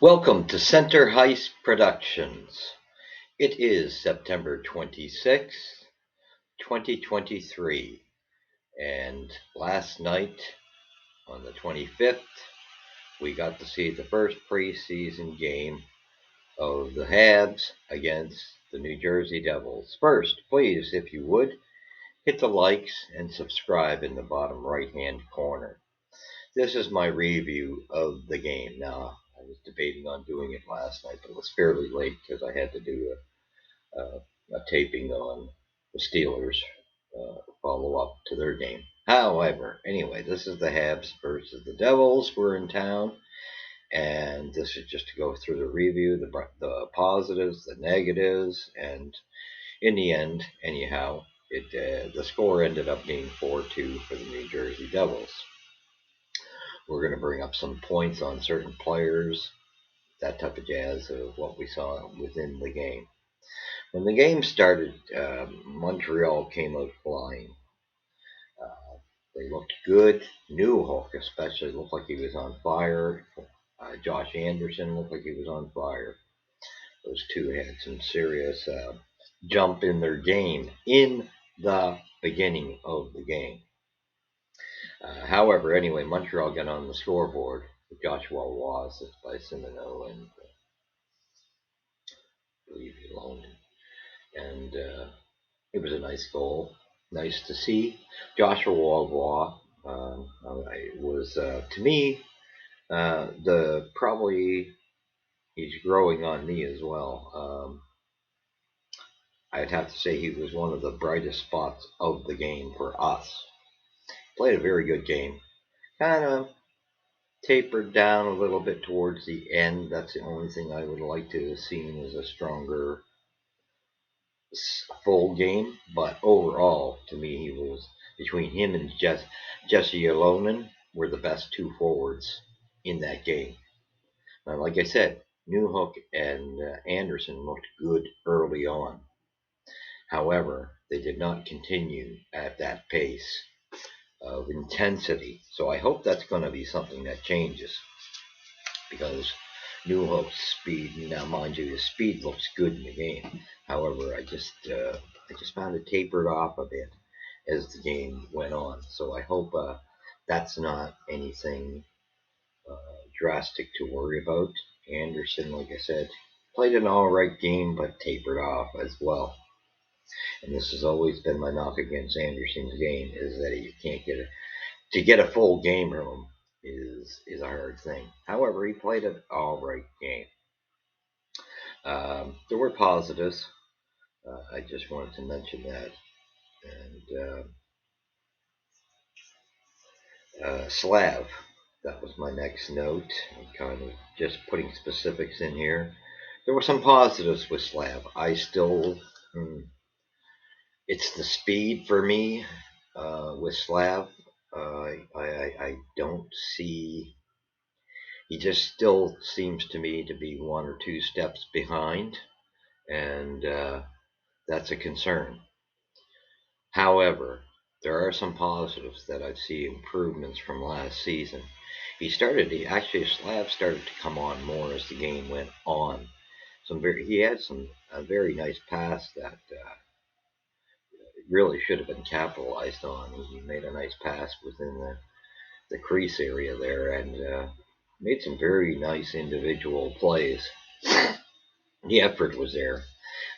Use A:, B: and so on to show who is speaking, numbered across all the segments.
A: Welcome to Center Hice Productions. It is September 26th, 2023, and last night on the 25th, we got to see the first preseason game of the Habs against the New Jersey Devils. First, please, if you would, hit the likes and subscribe in the bottom right-hand corner. This is my review of the game. Now, I was debating on doing it last night, but it was fairly late because I had to do a taping on the Steelers follow up to their game. However, anyway, this is the Habs versus the Devils. We're in town, and this is just to go through the review, the positives, the negatives, and in the end, anyhow, the score ended up being 4-2 for the New Jersey Devils. We're going to bring up some points on certain players, that type of jazz of what we saw within the game. When the game started, Montreal came out flying. They looked good. Newhook especially looked like he was on fire. Josh Anderson looked like he was on fire. Those two had some serious jump in their game in the beginning of the game. However, anyway, Montreal got on the scoreboard with Joshua Waugh by Simino and I believe alone. And it was a nice goal. Nice to see. Joshua Waugh was, to me, the probably he's growing on me as well. I'd have to say he was one of the brightest spots of the game for us. Played a very good game. Kind of tapered down a little bit towards the end. That's the only thing I would like to have seen as a stronger full game. But overall, to me, he was between him and Jesse Ylonen were the best two forwards in that game. Now, like I said, Newhook and Anderson looked good early on. However, they did not continue at that pace of intensity. So I hope that's going to be something that changes because Newhook's speed, now mind you, his speed looks good in the game. However, I just found it tapered off a bit as the game went on. So I hope that's not anything drastic to worry about. Anderson, like I said, played an all right game, but tapered off as well. And this has always been my knock against Anderson's game, is that you can't get a full game from him is a hard thing. However, he played an all right game. There were positives. I just wanted to mention that. And Slav, that was my next note. I'm kind of just putting specifics in here. There were some positives with Slav. I still, it's the speed for me with Slav. I don't see. He just still seems to me to be one or two steps behind, and that's a concern. However, there are some positives that I see improvements from last season. Slav started to come on more as the game went on. He had a very nice pass that really should have been capitalized on. He made a nice pass within the crease area there and made some very nice individual plays. The effort was there.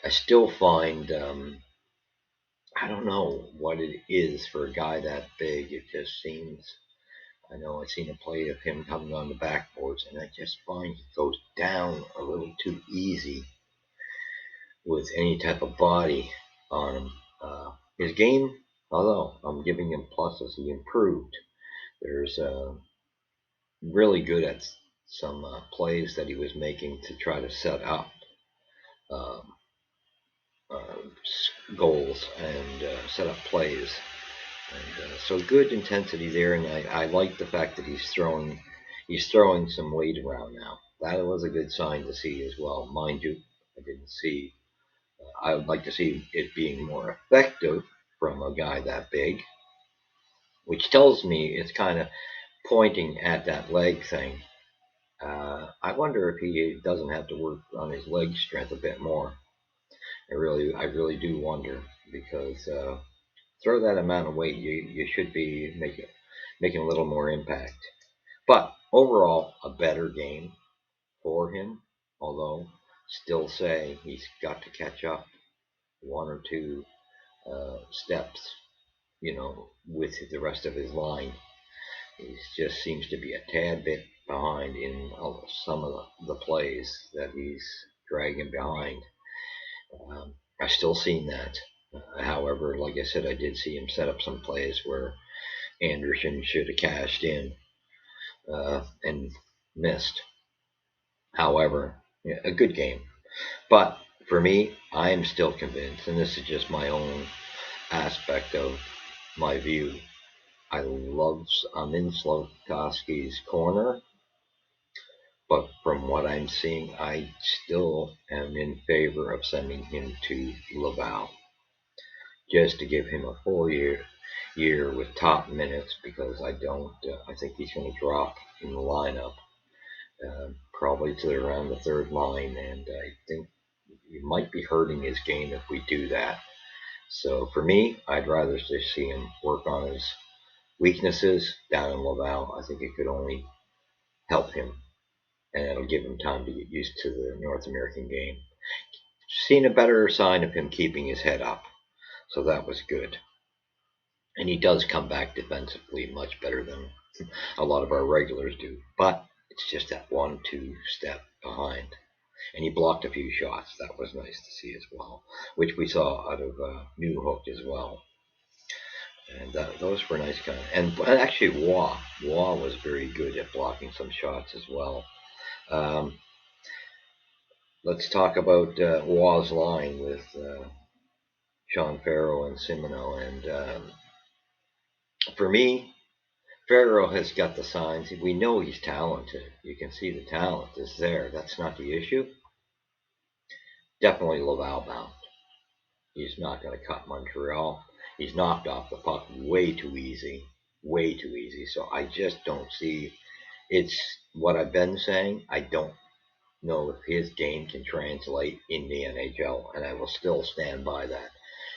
A: I still find I don't know what it is for a guy that big. It just seems. I know I've seen a play of him coming on the backboards, and I just find he goes down a little too easy with any type of body on him. His game, although I'm giving him pluses, he improved. There's really good at some plays that he was making to try to set up um, uh, goals and set up plays. And so good intensity there, and I like the fact that he's throwing some weight around now. That was a good sign to see as well. Mind you, I didn't see. I would like to see it being more effective from a guy that big, which tells me it's kind of pointing at that leg thing. I wonder if he doesn't have to work on his leg strength a bit more. I really do wonder because throw that amount of weight, you should be making a little more impact. But overall, a better game for him. Although, still say he's got to catch up one or two steps, with the rest of his line. He just seems to be a tad bit behind in some of the plays that he's dragging behind. I still seen that. However, like I said, I did see him set up some plays where Anderson should have cashed in and missed. However, yeah, a good game. But for me, I am still convinced, and this is just my own aspect of my view. I'm in Slafkovsky's corner, but from what I'm seeing, I still am in favor of sending him to Laval just to give him a full year with top minutes because I think he's going to drop in the lineup, probably to around the third line, and I think he might be hurting his game if we do that. So for me, I'd rather just see him work on his weaknesses down in Laval. I think it could only help him, and it'll give him time to get used to the North American game. Seen a better sign of him keeping his head up, so that was good. And he does come back defensively much better than a lot of our regulars do, but it's just that 1-2 step behind. And he blocked a few shots. That was nice to see as well, which we saw out of New Hook as well. And those were nice kind of. And actually, Waugh was very good at blocking some shots as well. Um, let's talk about Waugh's line with Sean Farrell and Simoneau. And for me, Farrell has got the signs. We know he's talented. You can see the talent is there. That's not the issue. Definitely Laval bound. He's not going to cut Montreal. He's knocked off the puck way too easy. Way too easy. So I just don't see. It's what I've been saying. I don't know if his game can translate in the NHL, and I will still stand by that.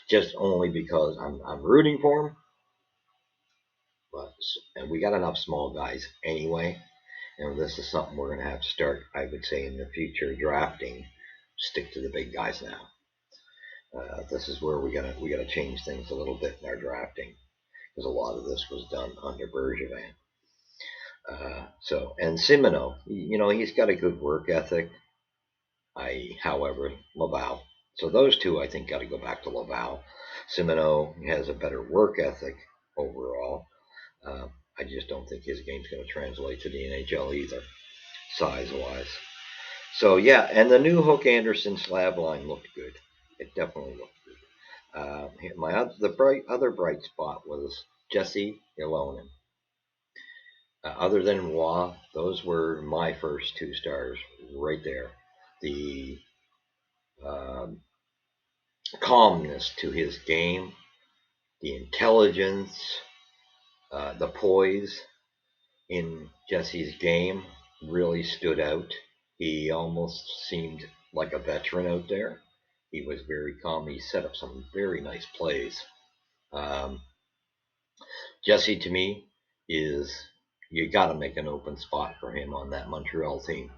A: Just only because I'm rooting for him. But and we got enough small guys anyway. And this is something we're going to have to start, I would say, in the future drafting. Stick to the big guys now. This is where we gotta change things a little bit in our drafting because a lot of this was done under Bergevin. And Simoneau, he's got a good work ethic. However, Laval. So those two, I think, got to go back to Laval. Simoneau has a better work ethic overall. I just don't think his game's going to translate to the NHL either, size-wise. So yeah, and the new Hook Anderson slab line looked good. It definitely looked good. Other bright spot was Jesse Ilonen. Other than Waugh, those were my first two stars right there. The um, calmness to his game, the intelligence, the poise in Jesse's game really stood out. He almost seemed like a veteran out there. He was very calm. He set up some very nice plays. Um, Jesse, to me, is you got to make an open spot for him on that Montreal team.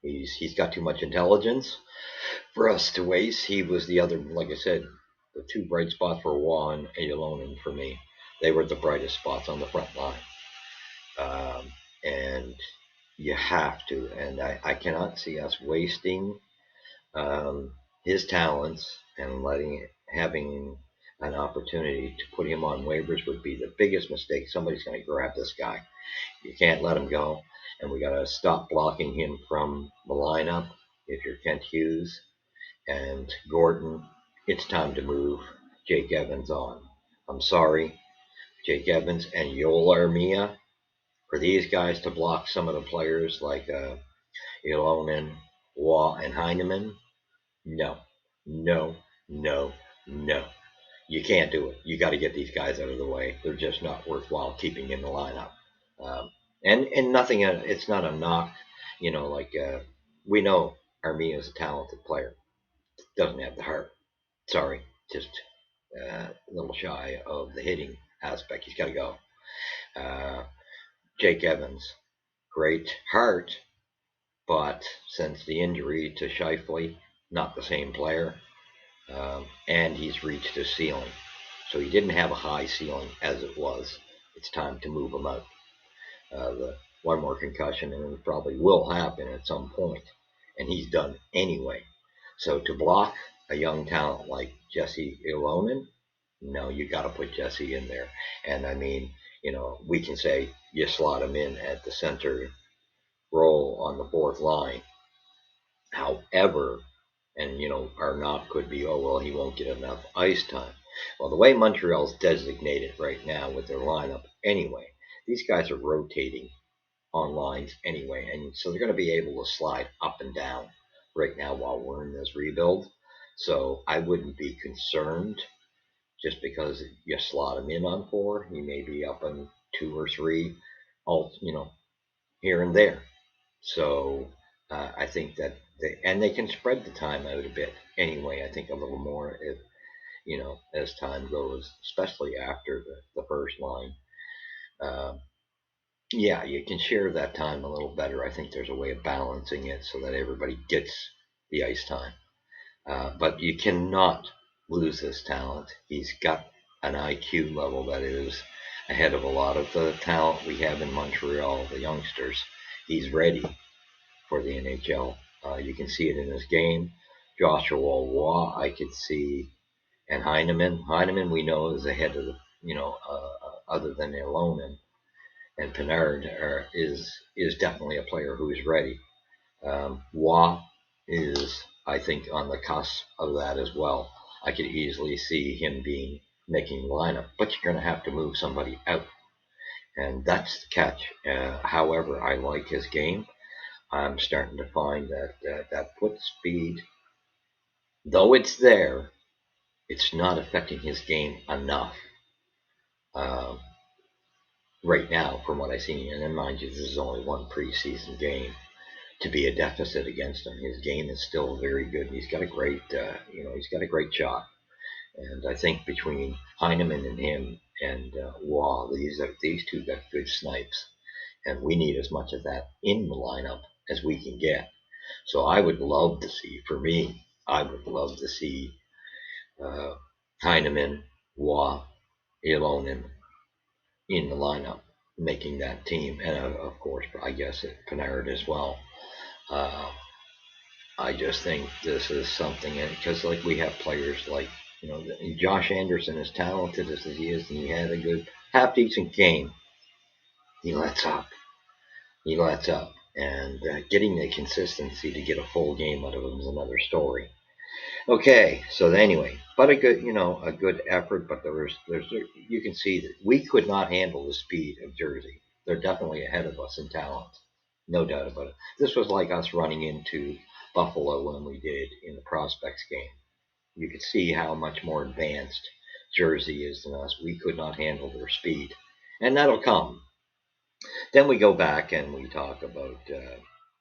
A: He's got too much intelligence for us to waste. He was the other, like I said, the two bright spots for Juan and Alonen for me. They were the brightest spots on the front line. And you have to. And I cannot see us wasting his talents and having an opportunity to put him on waivers would be the biggest mistake. Somebody's going to grab this guy. You can't let him go. And we got to stop blocking him from the lineup if you're Kent Hughes and Gordon. It's time to move Jake Evans on. I'm sorry, Jake Evans and Yoel Armia, for these guys to block some of the players like Ilonen, Waugh, and Heineman. No, no, no, no. You can't do it. You got to get these guys out of the way. They're just not worthwhile keeping in the lineup. And nothing. It's not a knock. like we know Armia is a talented player, doesn't have the heart. Sorry, just a little shy of the hitting aspect. He's got to go. Uh, Jake Evans, great heart, but since the injury to Shifley, not the same player, and he's reached his ceiling. So he didn't have a high ceiling as it was. It's time to move him out. The one more concussion, and it probably will happen at some point, and he's done anyway. So to block a young talent like Jesse Ilonen, no, you got to put Jesse in there. And I mean, we can say you slot him in at the center role on the fourth line. However, and our knock could be, oh well, he won't get enough ice time. Well, the way Montreal's designated right now with their lineup, anyway, these guys are rotating on lines anyway, and so they're going to be able to slide up and down right now while we're in this rebuild. So I wouldn't be concerned just because you slot him in on four. He may be up on two or three, all here and there. So I think that they can spread the time out a bit anyway. I think a little more if as time goes, especially after the first line. Uh, yeah, you can share that time a little better. I think there's a way of balancing it so that everybody gets the ice time. But you cannot lose this talent. He's got an IQ level that is ahead of a lot of the talent we have in Montreal, the youngsters. He's ready for the NHL. You can see it in his game. Joshua Roy, I could see, and Heineman. Heineman, we know, is ahead of the, other than Ilonen and Pinard, is definitely a player who is ready. Roy is, I think, on the cusp of that as well. I could easily see him making lineup, but you're going to have to move somebody out, and that's the catch. However, I like his game. I'm starting to find that that foot speed, though it's there, it's not affecting his game enough uh, right now, from what I see. And then, mind you, this is only one preseason game to be a deficit against him. His game is still very good. He's got a great, he's got a great shot. And I think between Heineman and him and Wall, these two got good snipes, and we need as much of that in the lineup as we can get. So I would love to see, for me, I would love to see uh, Heineman, Waugh, Ilonen in the lineup, making that team, and of course, I guess Pinard as well. Uh, I just think this is something, because like we have players like Josh Anderson, as talented as he is, and he had a good, half decent game. He lets up. He lets up, and getting the consistency to get a full game out of him is another story. Okay, so anyway, but a good effort. But there's you can see that we could not handle the speed of Jersey. They're definitely ahead of us in talent, no doubt about it. This was like us running into Buffalo when we did in the prospects game. You could see how much more advanced Jersey is than us. We could not handle their speed, and that'll come. Then we go back and we talk about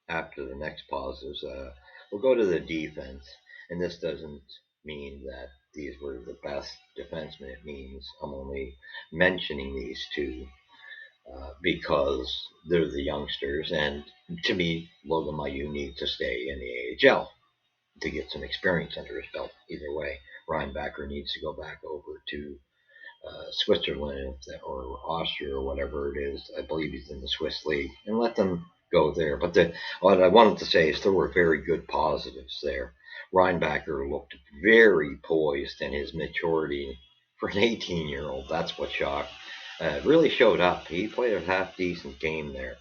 A: after the next pauses. We'll go to the defense, and this doesn't mean that these were the best defensemen. It means I'm only mentioning these two because they're the youngsters, and to me, Logan Mailloux needs to stay in the AHL to get some experience under his belt. Either way, Ryan Backer needs to go back over to Switzerland or Austria or whatever it is. I believe he's in the Swiss league, and let them go there. But what I wanted to say is there were very good positives there. Reinbacher looked very poised, and his maturity for an 18-year-old, that's what shocked. Really showed up. He played a half decent game there.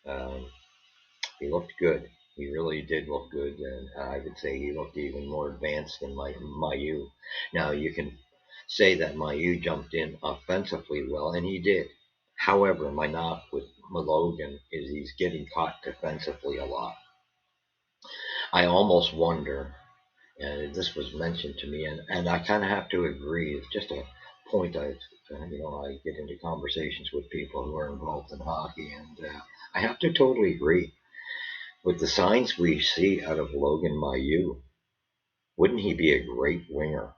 A: Um, he looked good. He really did look good, and I would say he looked even more advanced than Mailloux. Now, you can say that Mailloux jumped in offensively well, and he did. However, my knock with Logan is he's getting caught defensively a lot. I almost wonder, and this was mentioned to me, and I kind of have to agree. It's just a point I get into conversations with people who are involved in hockey, and I have to totally agree. With the signs we see out of Logan Mailloux, wouldn't he be a great winger?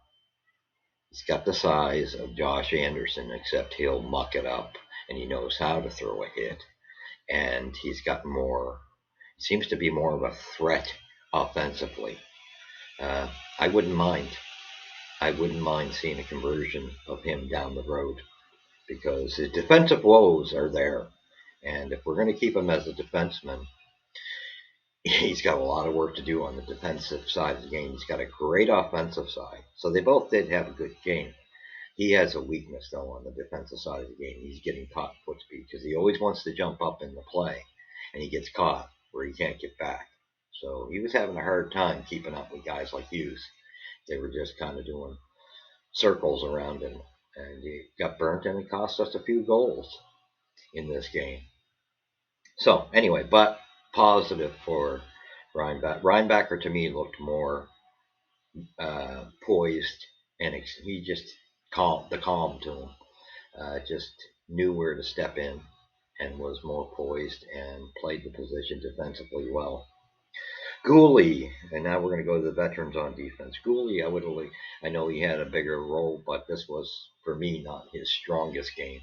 A: He's got the size of Josh Anderson, except he'll muck it up and he knows how to throw a hit. And he's got more, seems to be more of a threat offensively. I wouldn't mind. I wouldn't mind seeing a conversion of him down the road because his defensive woes are there. And if we're going to keep him as a defenseman, he's got a lot of work to do on the defensive side of the game. He's got a great offensive side. So they both did have a good game. He has a weakness, though, on the defensive side of the game. He's getting caught foot speed because he always wants to jump up in the play, and he gets caught where he can't get back. So he was having a hard time keeping up with guys like Hice. They were just kind of doing circles around him, and he got burnt, and it cost us a few goals in this game. So anyway, but positive for Reinbacher. Reinbacher to me looked more poised, and he just calm to him. Just knew where to step in and was more poised and played the position defensively well. Gooley, and now we're going to go to the veterans on defense. Gooley, I know he had a bigger role, but this was for me not his strongest game.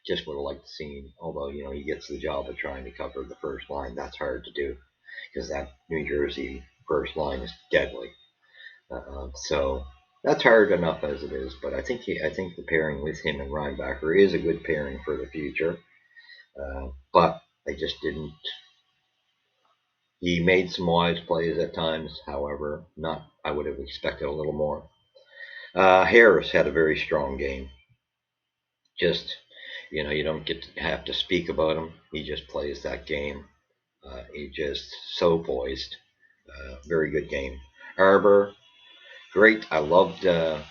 A: Just would have liked to see him, although he gets the job of trying to cover the first line. That's hard to do because that New Jersey first line is deadly. So that's hard enough as it is, but I think the pairing with him and Reinbacher is a good pairing for the future. But I just didn't. He made some wise plays at times, however, not. I would have expected a little more. Harris had a very strong game. Just you don't get to have to speak about him. He just plays that game. He just so poised. Very good game. Arbor, great. I loved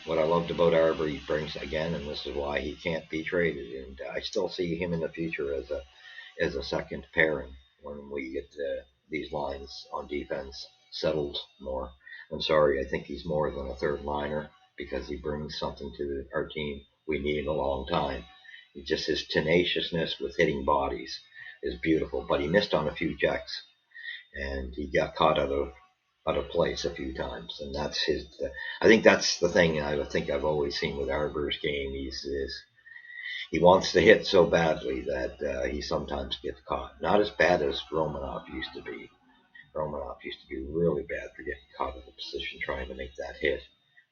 A: what I loved about Arbor. He brings again, and this is why he can't be traded. And I still see him in the future as a second pairing when we get these lines on defense settled more. I'm sorry, I think he's more than a third liner because he brings something to our team we need in a long time. Just his tenaciousness with hitting bodies is beautiful, but he missed on a few checks and he got caught out of place a few times, and that's his. I think that's the thing I think I've always seen with Arbor's game. He wants to hit so badly that he sometimes gets caught. Not as bad as Romanov used to be. Romanov used to be really bad for getting caught in the position trying to make that hit.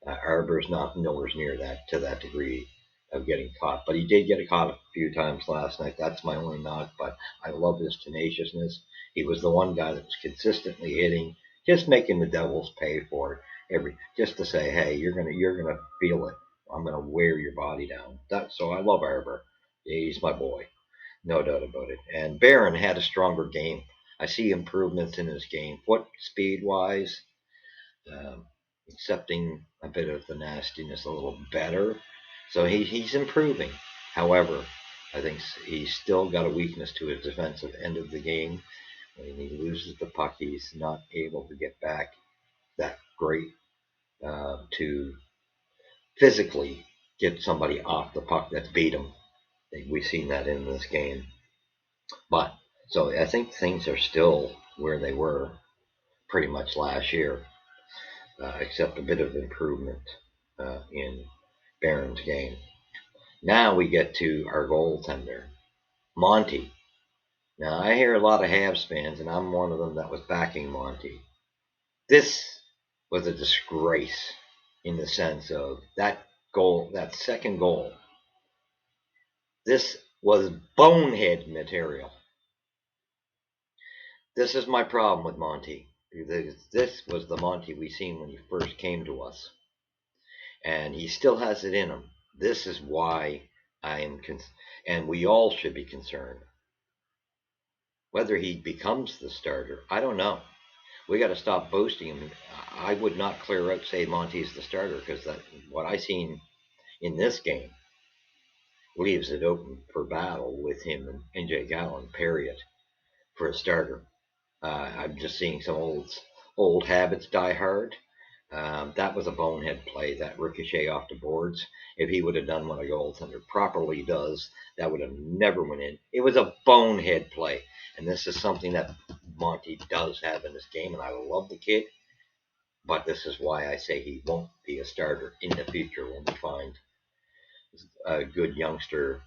A: Arbor's not nowhere near that to that degree of getting caught, but he did get caught a few times last night. That's my only knock, but I love his tenaciousness. He was the one guy that was consistently hitting, just making the Devils pay for it just to say, hey, you're gonna feel it. I'm gonna wear your body down. So I love Arbor. He's my boy, no doubt about it. And Barron had a stronger game. I see improvements in his game, foot speed wise, um, accepting a bit of the nastiness a little better. So he's improving. However, I think he's still got a weakness to his defensive end of the game. When he loses the puck, he's not able to get back that great to physically get somebody off the puck that's beat him. We've seen that in this game. But so I think things are still where they were pretty much last year, except a bit of improvement in Barron's game. Now we get to our goaltender, Monty. Now I hear a lot of Habs fans, and I'm one of them that was backing Monty. This was a disgrace in the sense of that goal, that second goal. This was bonehead material. This is my problem with Monty. This was the Monty we seen when he first came to us, and he still has it in him. This is why I am, and we all should be concerned. Whether he becomes the starter, I don't know. We got to stop boasting him. I would not clear out say Monty's the starter because what I seen in this game leaves it open for battle with him and NJ Gallen. Period for a starter. I'm just seeing some old habits die hard. That was a bonehead play, that ricochet off the boards. If he would have done what a goaltender properly does, that would have never went in. It was a bonehead play, and this is something that Monty does have in his game, and I love the kid. But this is why I say he won't be a starter in the future when we find a good youngster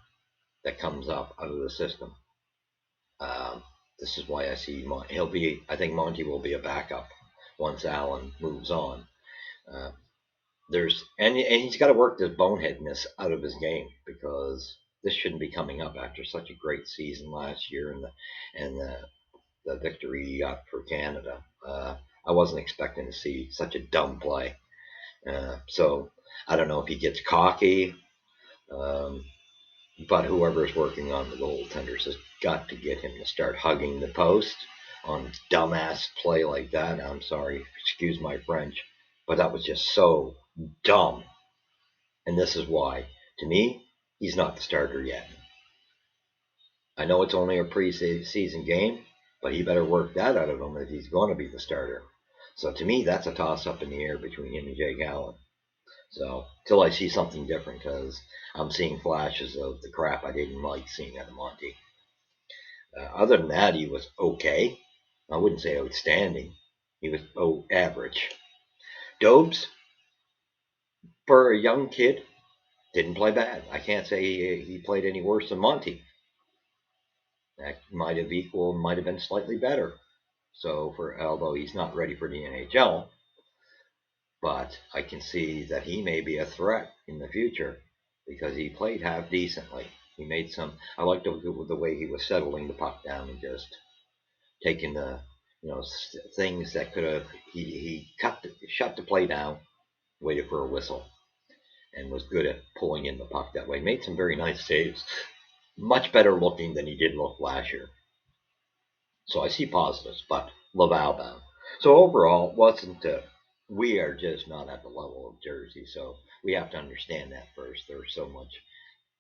A: that comes up out of the system. Um, this is why I see he'll be. I think Monty will be a backup once Allen moves on. Uh, and he's got to work this boneheadness out of his game, because this shouldn't be coming up after such a great season last year and the victory he got for Canada. I wasn't expecting to see such a dumb play. So I don't know if he gets cocky, um, but whoever's working on the goaltenders has got to get him to start hugging the post on a dumbass play like that. I'm sorry, excuse my French, but that was just so dumb. And this is why, to me, he's not the starter yet. I know it's only a preseason game, but he better work that out of him if he's going to be the starter. So to me, that's a toss up in the air between him and Jake Allen. So till I see something different, because I'm seeing flashes of the crap I didn't like seeing out of Monty. Other than that, he was okay. I wouldn't say outstanding. He was average. Dobes, for a young kid, didn't play bad. I can't say he played any worse than Monty. That might have equaled, might have been slightly better. So although he's not ready for the NHL, but I can see that he may be a threat in the future because he played half decently. He made some. I liked the way he was settling the puck down and just taking the things that could have. He shut the play down, waited for a whistle, and was good at pulling in the puck that way. Made some very nice saves. Much better looking than he did look last year. So I see positives, but Laval bound. So overall, wasn't we are just not at the level of Jersey. So we have to understand that first. They're so much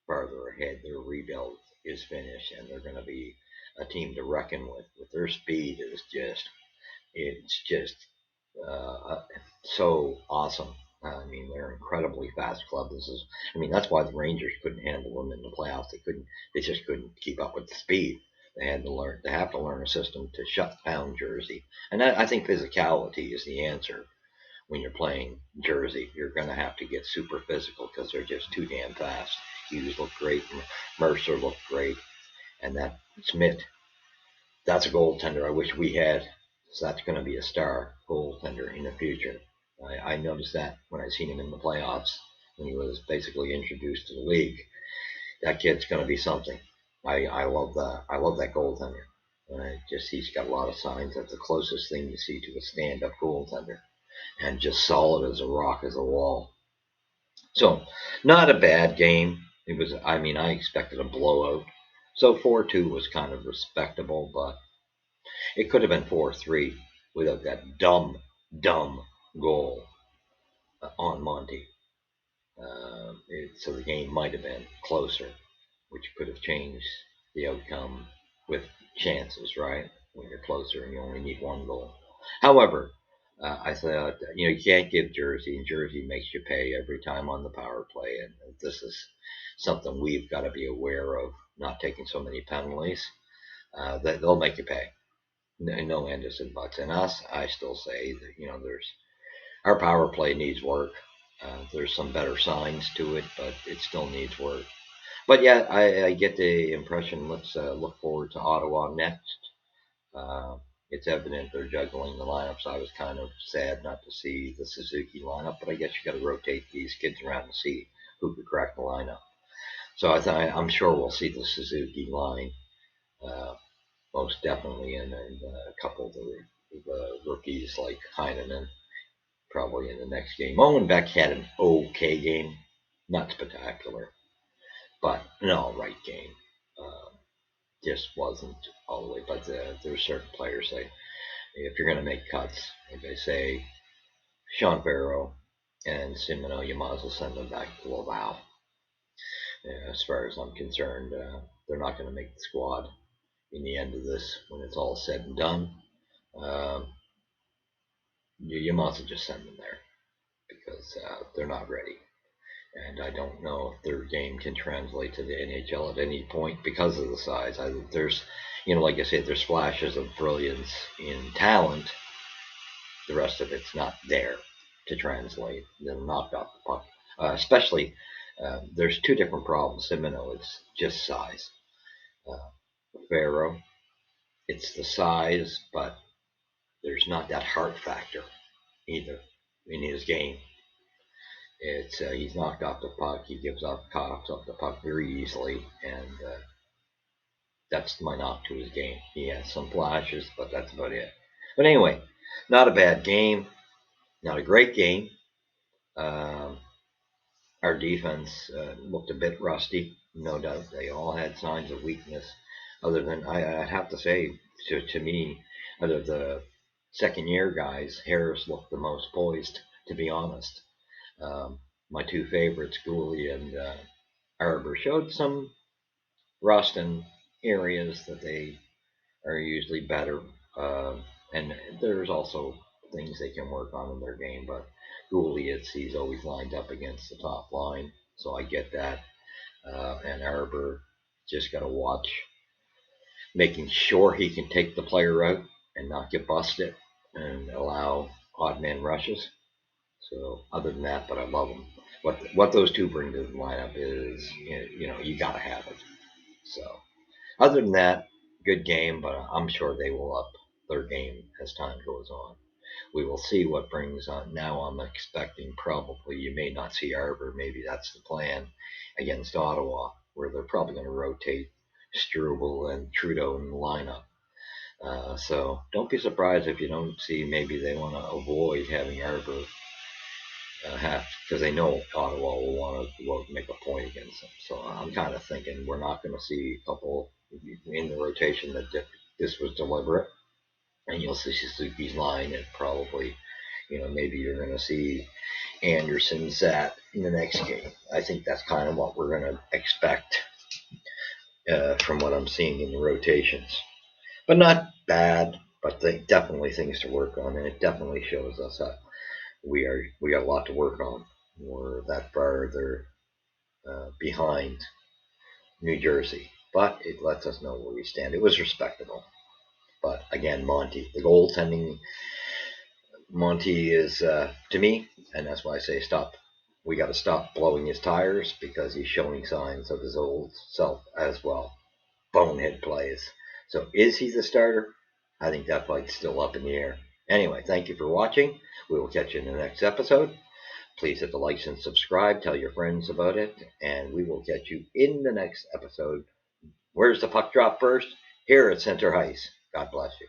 A: farther ahead. Their rebuild is finished, and they're going to be a team to reckon with. With their speed is just uh, so awesome. I mean, they're an incredibly fast club. That's why the Rangers couldn't handle them in the playoffs. They just couldn't keep up with the speed. They have to learn a system to shut down Jersey. And I think physicality is the answer when you're playing Jersey. You're going to have to get super physical because they're just too damn fast. Hughes looked great. Mercer looked great. And that Smith, that's a goaltender I wish we had. So that's going to be a star goaltender in the future. I noticed that when I seen him in the playoffs when he was basically introduced to the league. That kid's going to be something. I love that. I love that goaltender. He's got a lot of signs. That's the closest thing you see to a stand-up goaltender, and just solid as a rock, as a wall. So, not a bad game. It was. I expected a blowout. So 4-2 was kind of respectable, but it could have been 4-3 without that dumb goal on Monty. So the game might have been closer, which could have changed the outcome with chances, right? When you're closer and you only need one goal. However, I thought, you can't give Jersey, and Jersey makes you pay every time on the power play. And this is something we've got to be aware of, not taking so many penalties. That they'll make you pay. No Anderson buts. And us, I still say that, our power play needs work. There's some better signs to it, but it still needs work. But yeah, I get the impression. Let's look forward to Ottawa next. Uh, it's evident they're juggling the lineups. I was kind of sad not to see the Suzuki lineup, but I guess you got to rotate these kids around and see who could crack the lineup. So I'm sure we'll see the Suzuki line uh, most definitely, and a couple of the rookies like Heinen probably in the next game. Owen Beck had an okay game, not spectacular, but an all right game. Um, just wasn't all the way. But there's certain players like if you're going to make cuts, like I say, Sean Farrow and Simino, you might as well send them back to Laval. As far as I'm concerned, they're not going to make the squad in the end of this when it's all said and done. Um, you might as well just send them there because they're not ready. And I don't know if their game can translate to the NHL at any point because of the size. like I said, there's flashes of brilliance in talent. The rest of it's not there to translate. They're knocked off the puck. Especially, there's two different problems. Simino, it's just size. Uh, Pharaoh, it's the size, but there's not that heart factor either in his game. It's he's knocked off the puck. He gives up coughs off the puck very easily, and that's my knock to his game. He has some flashes, but that's about it. But anyway, not a bad game, not a great game. Um, our defense looked a bit rusty, no doubt. They all had signs of weakness. Other than I'd have to say, to me, out of the second year guys, Harris looked the most poised. To be honest, um, my two favorites, Gooley and Arbor, showed some rust in areas that they are usually better. And there's also things they can work on in their game. But Gooley, he's always lined up against the top line, so I get that. And Arbor just got to watch, making sure he can take the player out and not get busted and allow odd man rushes. So other than that, but I love them. What those two bring to the lineup is, you got to have it. So other than that, good game, but I'm sure they will up their game as time goes on. We will see what brings on. Now I'm expecting probably you may not see Arbor. Maybe that's the plan against Ottawa, where they're probably going to rotate Struble and Trudeau in the lineup. So don't be surprised if you don't see. Maybe they want to avoid having Arbor have, because they know Ottawa will want to go out and make a point against them. So I'm kind of thinking we're not going to see a couple in the rotation that this was deliberate, and you'll see Suzuki's line and probably, maybe you're going to see Anderson's at in the next game. I think that's kind of what we're going to expect from what I'm seeing in the rotations. But not bad, but definitely things to work on, and it definitely shows us that we got a lot to work on. We're that farther behind New Jersey, but it lets us know where we stand. It was respectable, but again, Monty, the goaltending, Monty is to me, and that's why I say stop. We got to stop blowing his tires because he's showing signs of his old self as well. Bonehead plays. So is he the starter? I think that fight's still up in the air. Anyway, thank you for watching. We will catch you in the next episode. Please hit the likes and subscribe. Tell your friends about it. And we will catch you in the next episode. Where's the puck drop first? Here at Center Hice. God bless you.